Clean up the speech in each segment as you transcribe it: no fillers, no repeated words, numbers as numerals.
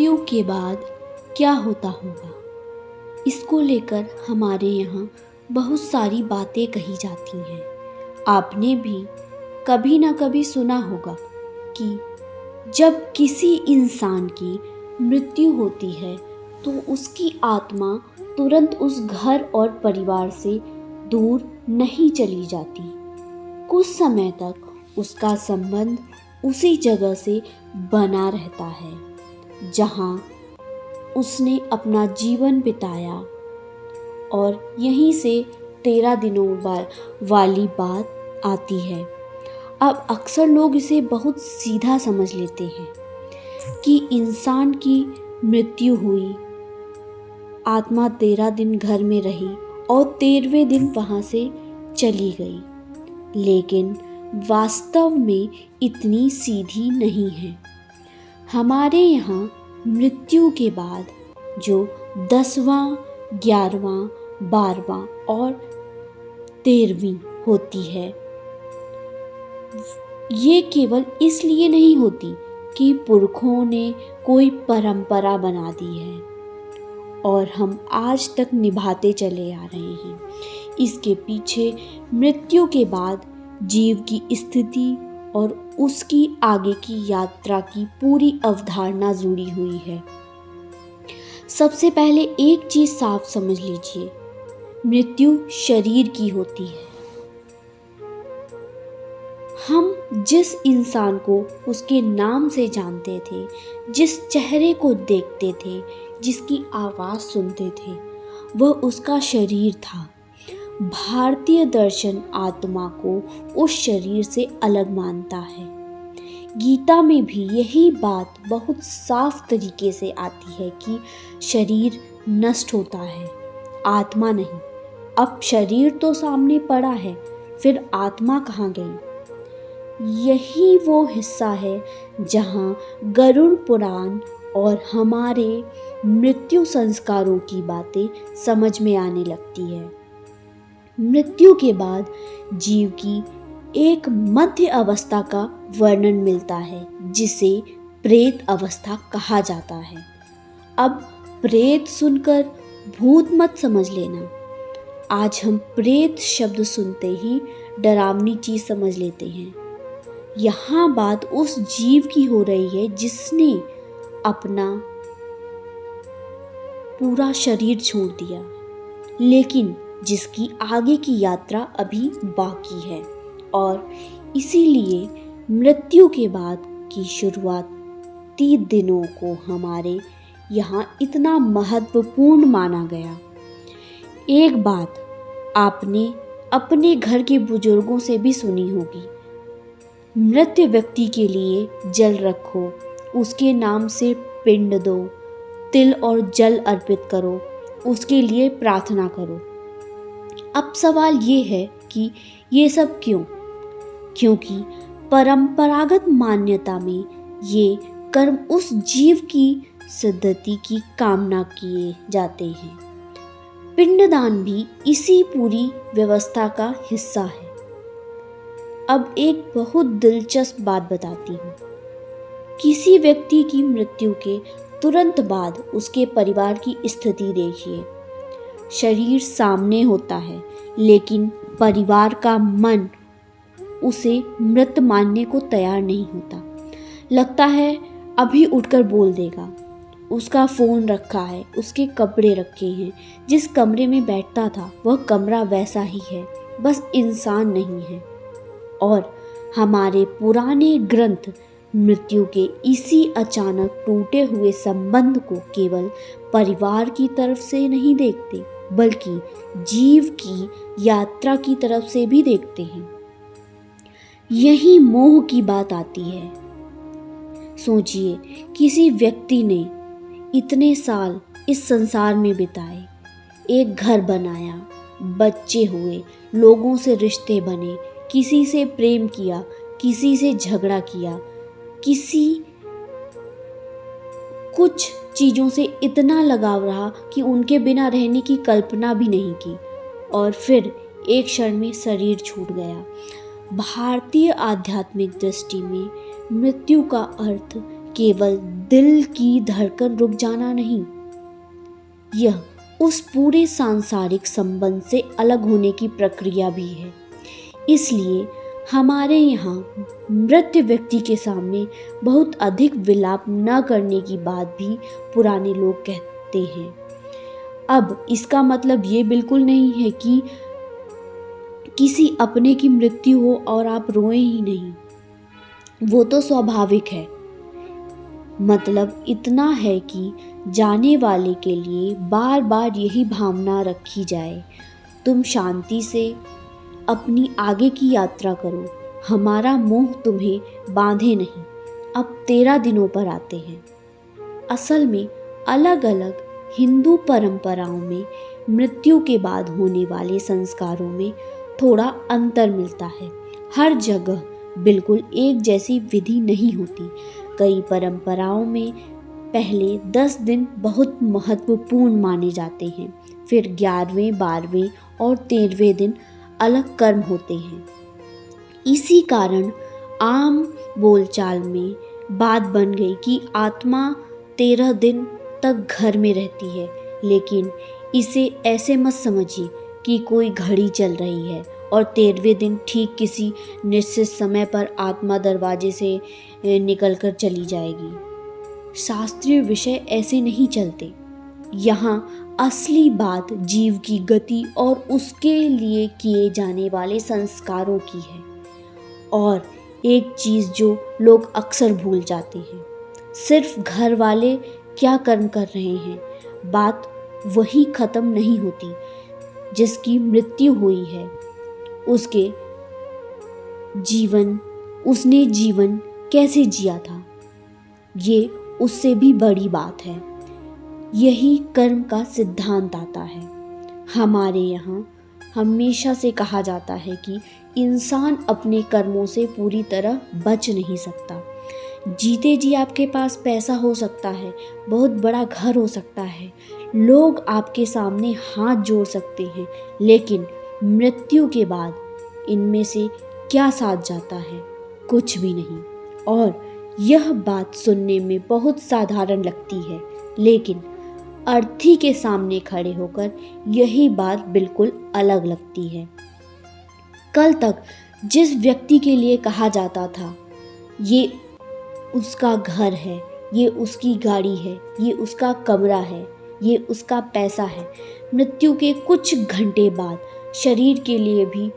मृत्यु के बाद क्या होता होगा, इसको लेकर हमारे यहाँ बहुत सारी बातें कही जाती हैं। आपने भी कभी ना कभी सुना होगा कि जब किसी इंसान की मृत्यु होती है तो उसकी आत्मा तुरंत उस घर और परिवार से दूर नहीं चली जाती। कुछ समय तक उसका संबंध उसी जगह से बना रहता है जहाँ उसने अपना जीवन बिताया, और यहीं से 13 दिनों वाली बात आती है। अब अक्सर लोग इसे बहुत सीधा समझ लेते हैं कि इंसान की मृत्यु हुई, आत्मा 13 दिन घर में रही और 13वें दिन वहाँ से चली गई, लेकिन वास्तव में इतनी सीधी नहीं है। हमारे यहाँ मृत्यु के बाद जो 10वां, 11वां, 12वां और 13वीं होती है, ये केवल इसलिए नहीं होती कि पुरखों ने कोई परंपरा बना दी है और हम आज तक निभाते चले आ रहे हैं। इसके पीछे मृत्यु के बाद जीव की स्थिति और उसकी आगे की यात्रा की पूरी अवधारणा जुड़ी हुई है। सबसे पहले एक चीज साफ समझ लीजिए, मृत्यु शरीर की होती है। हम जिस इंसान को उसके नाम से जानते थे, जिस चेहरे को देखते थे, जिसकी आवाज़ सुनते थे, वह उसका शरीर था। भारतीय दर्शन आत्मा को उस शरीर से अलग मानता है। गीता में भी यही बात बहुत साफ तरीके से आती है कि शरीर नष्ट होता है, आत्मा नहीं। अब शरीर तो सामने पड़ा है, फिर आत्मा कहाँ गई? यही वो हिस्सा है जहाँ गरुड़ पुराण और हमारे मृत्यु संस्कारों की बातें समझ में आने लगती है। मृत्यु के बाद जीव की एक मध्य अवस्था का वर्णन मिलता है जिसे प्रेत अवस्था कहा जाता है। अब प्रेत सुनकर भूत मत समझ लेना। आज हम प्रेत शब्द सुनते ही डरावनी चीज समझ लेते हैं। यहाँ बात उस जीव की हो रही है जिसने अपना पूरा शरीर छोड़ दिया, लेकिन जिसकी आगे की यात्रा अभी बाकी है। और इसीलिए मृत्यु के बाद की शुरुआती दिनों को हमारे यहाँ इतना महत्वपूर्ण माना गया। एक बात आपने अपने घर के बुजुर्गों से भी सुनी होगी, मृत व्यक्ति के लिए जल रखो, उसके नाम से पिंड दो, तिल और जल अर्पित करो, उसके लिए प्रार्थना करो। अब सवाल ये है कि ये सब क्यों? क्योंकि परंपरागत मान्यता में ये कर्म उस जीव की सद्गति की कामना किए जाते हैं। पिंडदान भी इसी पूरी व्यवस्था का हिस्सा है। अब एक बहुत दिलचस्प बात बताती हूँ। किसी व्यक्ति की मृत्यु के तुरंत बाद उसके परिवार की स्थिति देखिए। शरीर सामने होता है, लेकिन परिवार का मन उसे मृत मानने को तैयार नहीं होता। लगता है अभी उठकर बोल देगा। उसका फ़ोन रखा है, उसके कपड़े रखे हैं, जिस कमरे में बैठता था वह कमरा वैसा ही है, बस इंसान नहीं है। और हमारे पुराने ग्रंथ मृत्यु के इसी अचानक टूटे हुए संबंध को केवल परिवार की तरफ से नहीं देखते, बल्कि जीव की यात्रा की तरफ से भी देखते हैं। यही मोह की बात आती है। सोचिए, किसी व्यक्ति ने इतने साल इस संसार में बिताए, एक घर बनाया, बच्चे हुए, लोगों से रिश्ते बने, किसी से प्रेम किया, किसी से झगड़ा किया, किसी कुछ चीज़ों से इतना लगाव रहा कि उनके बिना रहने की कल्पना भी नहीं की, और फिर एक क्षण में शरीर छूट गया। भारतीय आध्यात्मिक दृष्टि में मृत्यु का अर्थ केवल दिल की धड़कन रुक जाना नहीं, यह उस पूरे सांसारिक संबंध से अलग होने की प्रक्रिया भी है। इसलिए हमारे यहाँ मृत व्यक्ति के सामने बहुत अधिक विलाप न करने की बात भी पुराने लोग कहते हैं। अब इसका मतलब ये बिल्कुल नहीं है कि किसी अपने की मृत्यु हो और आप रोएं ही नहीं, वो तो स्वाभाविक है। मतलब इतना है कि जाने वाले के लिए बार बार यही भावना रखी जाए, तुम शांति से अपनी आगे की यात्रा करो, हमारा मोह तुम्हें बांधे नहीं, अब 13 दिनों पर आते हैं। असल में अलग अलग हिंदू परंपराओं में मृत्यु के बाद होने वाले संस्कारों में थोड़ा अंतर मिलता है। हर जगह बिल्कुल एक जैसी विधि नहीं होती। कई परंपराओं में पहले 10 दिन बहुत महत्वपूर्ण माने जाते हैं, फिर 11वें, 12वें और 13वें दिन अलग कर्म होते हैं। इसी कारण आम बोलचाल में बात बन गई कि आत्मा 13 दिन तक घर में रहती है, लेकिन इसे ऐसे मत समझिए कि कोई घड़ी चल रही है और 13वें दिन ठीक किसी निश्चित समय पर आत्मा दरवाजे से निकलकर चली जाएगी। शास्त्रीय विषय ऐसे नहीं चलते। यहाँ असली बात जीव की गति और उसके लिए किए जाने वाले संस्कारों की है। और एक चीज़ जो लोग अक्सर भूल जाते हैं, सिर्फ घर वाले क्या कर्म कर रहे हैं, बात वही ख़त्म नहीं होती। जिसकी मृत्यु हुई है उसने जीवन कैसे जिया था, ये उससे भी बड़ी बात है। यही कर्म का सिद्धांत आता है। हमारे यहाँ हमेशा से कहा जाता है कि इंसान अपने कर्मों से पूरी तरह बच नहीं सकता। जीते जी आपके पास पैसा हो सकता है, बहुत बड़ा घर हो सकता है, लोग आपके सामने हाथ जोड़ सकते हैं, लेकिन मृत्यु के बाद इनमें से क्या साथ जाता है? कुछ भी नहीं। और यह बात सुनने में बहुत साधारण लगती है, लेकिन अर्थी के सामने खड़े होकर यही बात बिल्कुल अलग लगती है। कल तक जिस व्यक्ति के लिए कहा जाता था ये उसका घर है, ये उसकी गाड़ी है, ये उसका कमरा है, ये उसका पैसा है, मृत्यु के कुछ घंटे बाद शरीर के लिए भी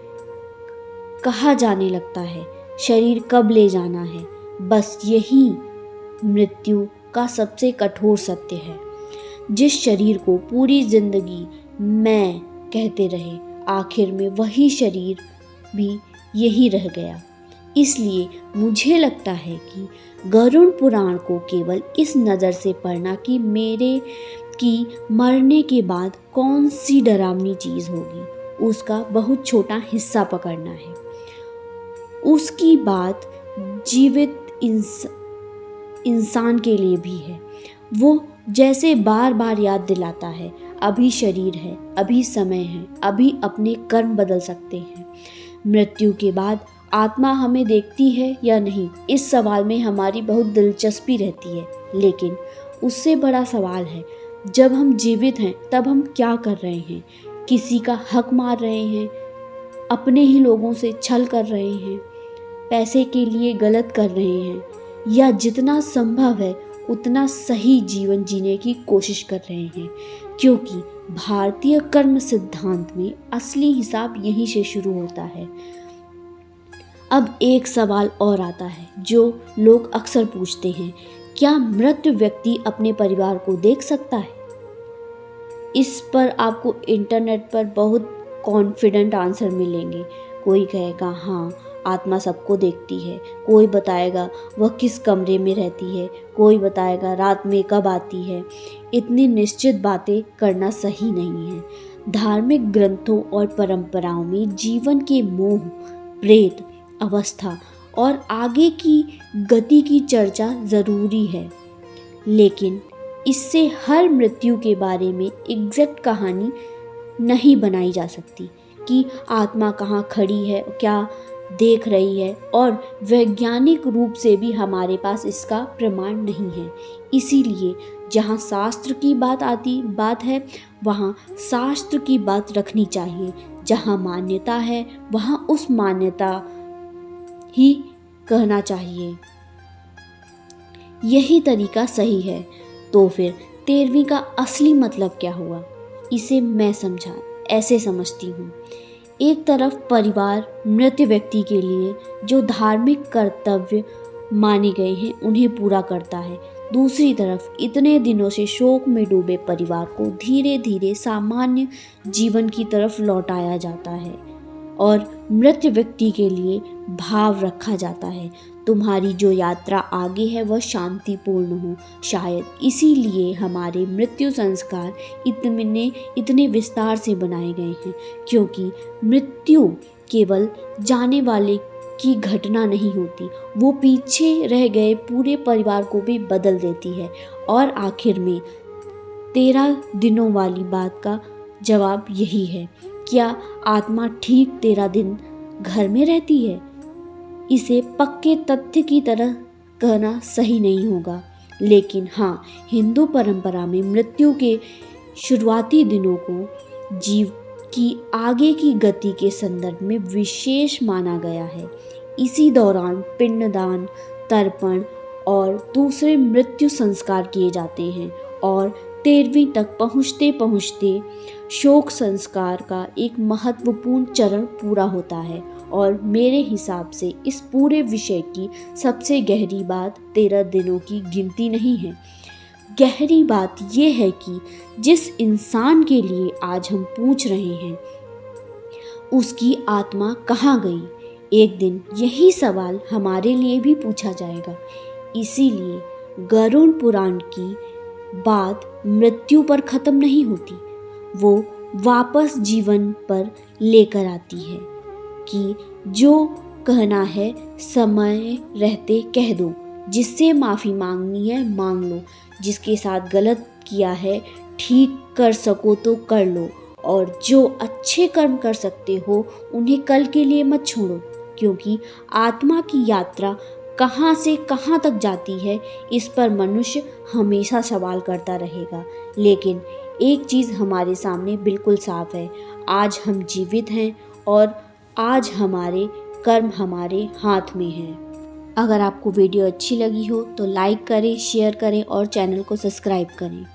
कहा जाने लगता है शरीर कब ले जाना है। बस यही मृत्यु का सबसे कठोर सत्य है। जिस शरीर को पूरी जिंदगी मैं कहते रहे, आखिर में वही शरीर भी यही रह गया। इसलिए मुझे लगता है कि गरुड़ पुराण को केवल इस नज़र से पढ़ना कि मरने के बाद कौन सी डरावनी चीज़ होगी, उसका बहुत छोटा हिस्सा पकड़ना है। उसकी बात जीवित इंसान के लिए भी है। वो जैसे बार बार याद दिलाता है, अभी शरीर है, अभी समय है, अभी अपने कर्म बदल सकते हैं। मृत्यु के बाद आत्मा हमें देखती है या नहीं, इस सवाल में हमारी बहुत दिलचस्पी रहती है, लेकिन उससे बड़ा सवाल है, जब हम जीवित हैं तब हम क्या कर रहे हैं? किसी का हक मार रहे हैं, अपने ही लोगों से छल कर रहे हैं, पैसे के लिए गलत कर रहे हैं, या जितना संभव है उतना सही जीवन जीने की कोशिश कर रहे हैं? क्योंकि भारतीय कर्म सिद्धांत में असली हिसाब यहीं से शुरू होता है। अब एक सवाल और आता है जो लोग अक्सर पूछते हैं, क्या मृत व्यक्ति अपने परिवार को देख सकता है? इस पर आपको इंटरनेट पर बहुत कॉन्फिडेंट आंसर मिलेंगे। कोई कहेगा हाँ, आत्मा सबको देखती है, कोई बताएगा वह किस कमरे में रहती है, कोई बताएगा रात में कब आती है। इतनी निश्चित बातें करना सही नहीं है। धार्मिक ग्रंथों और परंपराओं में जीवन के मोह, प्रेत अवस्था और आगे की गति की चर्चा ज़रूरी है, लेकिन इससे हर मृत्यु के बारे में एग्जैक्ट कहानी नहीं बनाई जा सकती कि आत्मा कहाँ खड़ी है, क्या देख रही है और वैज्ञानिक रूप से भी हमारे पास इसका प्रमाण नहीं है। इसीलिए जहाँ शास्त्र की बात है वहाँ शास्त्र की बात रखनी चाहिए। जहाँ मान्यता है वहाँ उस मान्यता ही कहना चाहिए। यही तरीका सही है। तो फिर 13वीं का असली मतलब क्या हुआ, इसे मैं ऐसे समझती हूँ। एक तरफ परिवार मृत व्यक्ति के लिए जो धार्मिक कर्तव्य माने गए हैं उन्हें पूरा करता है। दूसरी तरफ इतने दिनों से शोक में डूबे परिवार को धीरे धीरे सामान्य जीवन की तरफ लौटाया जाता है और मृत व्यक्ति के लिए भाव रखा जाता है, तुम्हारी जो यात्रा आगे है वह शांतिपूर्ण हो। शायद इसीलिए हमारे मृत्यु संस्कार इतने विस्तार से बनाए गए हैं, क्योंकि मृत्यु केवल जाने वाले की घटना नहीं होती, वो पीछे रह गए पूरे परिवार को भी बदल देती है। और आखिर में 13 दिनों वाली बात का जवाब यही है, क्या आत्मा ठीक 13 दिन घर में रहती है? इसे पक्के तथ्य की तरह कहना सही नहीं होगा, लेकिन हाँ, हिंदू परंपरा में मृत्यु के शुरुआती दिनों को जीव की आगे की गति के संदर्भ में विशेष माना गया है। इसी दौरान पिंडदान, तर्पण और दूसरे मृत्यु संस्कार किए जाते हैं और 13वीं तक पहुँचते पहुँचते शोक संस्कार का एक महत्वपूर्ण चरण पूरा होता है। और मेरे हिसाब से इस पूरे विषय की सबसे गहरी बात 13 दिनों की गिनती नहीं है। गहरी बात यह है कि जिस इंसान के लिए आज हम पूछ रहे हैं उसकी आत्मा कहाँ गई। एक दिन यही सवाल हमारे लिए भी पूछा जाएगा। इसीलिए गरुड़ पुराण की बात मृत्यु पर खत्म नहीं होती, वो वापस जीवन पर लेकर आती है कि जो कहना है समय रहते कह दो, जिससे माफ़ी मांगनी है मांग लो, जिसके साथ गलत किया है ठीक कर सको तो कर लो, और जो अच्छे कर्म कर सकते हो उन्हें कल के लिए मत छोड़ो, क्योंकि आत्मा की यात्रा कहाँ से कहाँ तक जाती है इस पर मनुष्य हमेशा सवाल करता रहेगा। लेकिन एक चीज़ हमारे सामने बिल्कुल साफ है, आज हम जीवित हैं और आज हमारे कर्म हमारे हाथ में हैं। अगर आपको वीडियो अच्छी लगी हो तो लाइक करें, शेयर करें और चैनल को सब्सक्राइब करें।